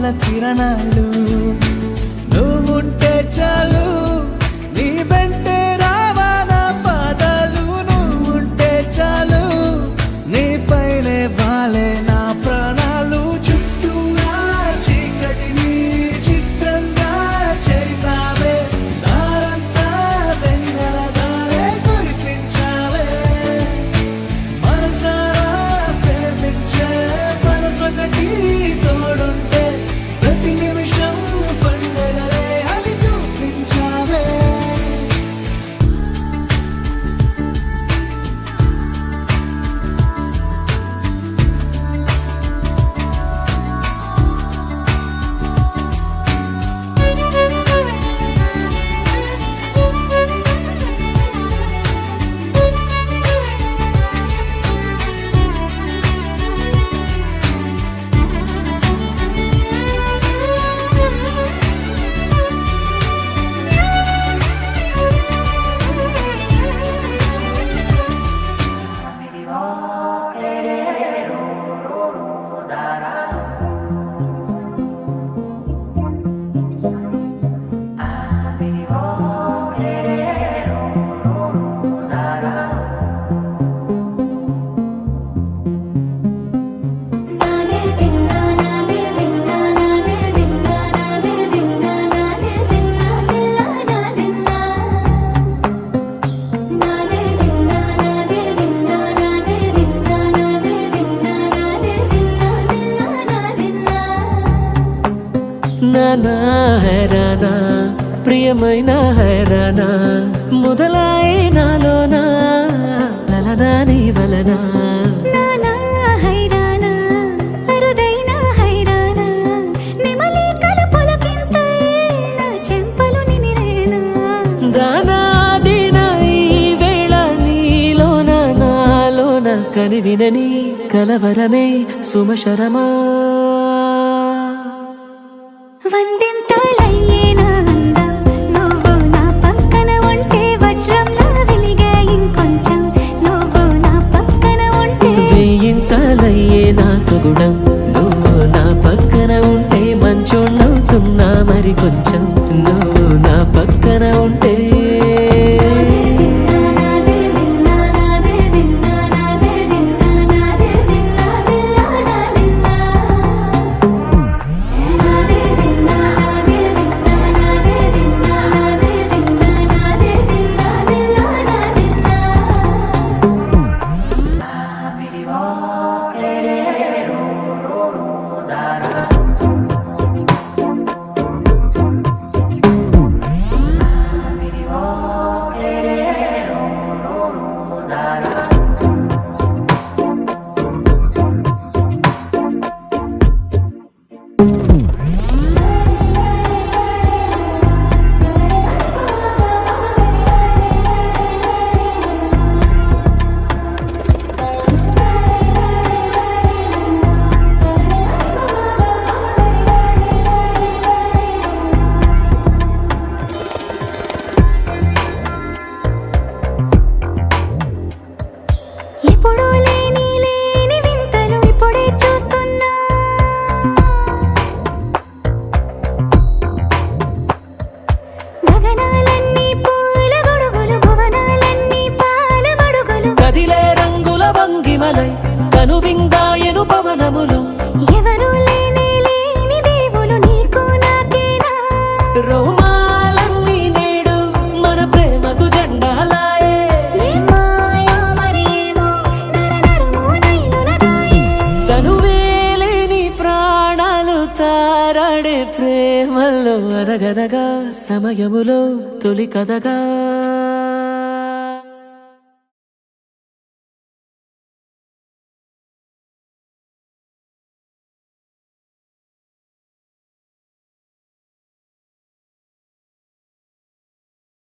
వెన్నెల కిరణాలు నువ్వుంటే చాలు నీ వెంటే రావాల పాదాలు నువ్వుంటే చాలు నీ పైనే వాలే నా ప్రాణాలు చుట్టూరా చీకటిని చిత్రంగా చెరిపావే దారంతా వెన్నెల దారే కురిపించావే మనసారా ప్రేమించే మనసొకటి తోడుంటే ప్రతి నిమిషం పండగలే అది చూపించావే నానా హైరానా ప్రియమైన హైరానా మొదలాయి నాలోనా లలనా నీ వలనా నానా హైరానా అరుదైన హైరానా నెమలి కలుపులకింతై నా చెంపలు నిమిరేనా దానాదిన ఈ వేళ నీలోన నాలోన కనివినని కలవరమే సుమశరమా వందింతలయ్యేనా అందం నువ్వు నా పక్కన ఉంటే వజ్రంలా వెలిగే ఇంకొంచెం నువ్వు నా పక్కన ఉంటే వేయింతలయ్యే నా సుగుణం నువ్వు నా పక్కన ఉంటే మంచోళ్ళవుతున్నా మరి కొంచెం నువ్వు నా పక్కన ఉంటే ఎప్పుడూ లేని వింతలు ఇప్పుడే చూస్తున్నా గగనాలన్నీ పూల గొడుగులు భువనాలన్నీ పాల మడుగులు కదిలే రంగుల భంగిమలై కనువిందాయను పవనములు ఎవరు లేని దేవులు నీకు నాకేనా రోమాలన్నీ నేడు మన ప్రేమకు జెండాలాయే ఏ మాయో మరేమో నరనరమో నైలునదాయే తనువేలేని ప్రాణాలు తారాడే ప్రేమల్లో అరగదగా సమయములో తొలి కథగా